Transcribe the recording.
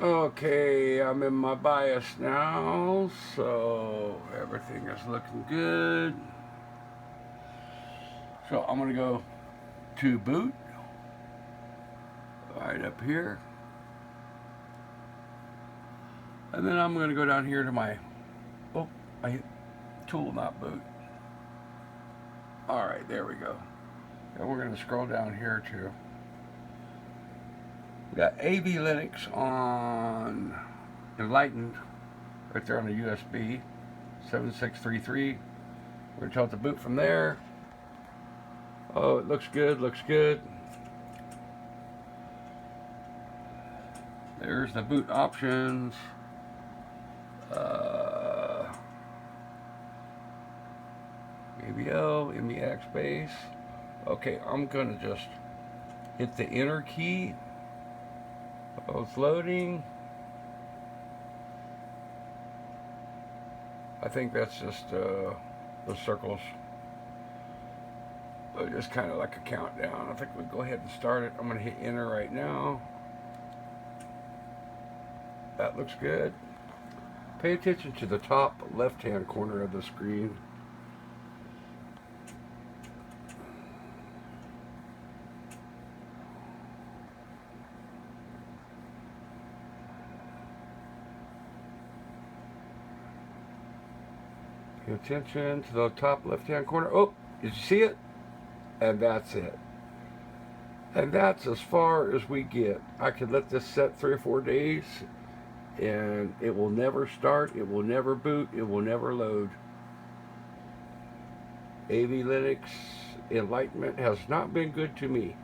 Okay, I'm in my BIOS now, so everything is looking good. So I'm gonna go to boot, right up here. And then I'm gonna go down here to my, oh, I hit tool, not boot. All right, there we go. And we're gonna scroll down here to, we got AV Linux on Enlightened, right there on the USB, 7633. We're gonna tell it to boot from there. Oh, it looks good, looks good. There's the boot options. ABL, MEX base. Okay, I'm gonna just hit the enter key. Oh, it's loading. I think that's just the circles. Just kind of like a countdown. I think we go ahead and start it. I'm gonna hit enter right now. That looks good. Pay attention to the top left-hand corner of the screen. Pay attention to the top left-hand corner. Oh, did you see it? And that's it. And that's as far as we get. I could let this set 3 or 4 days and it will never start, it will never boot, it will never load. AV Linux Enlightenment has not been good to me.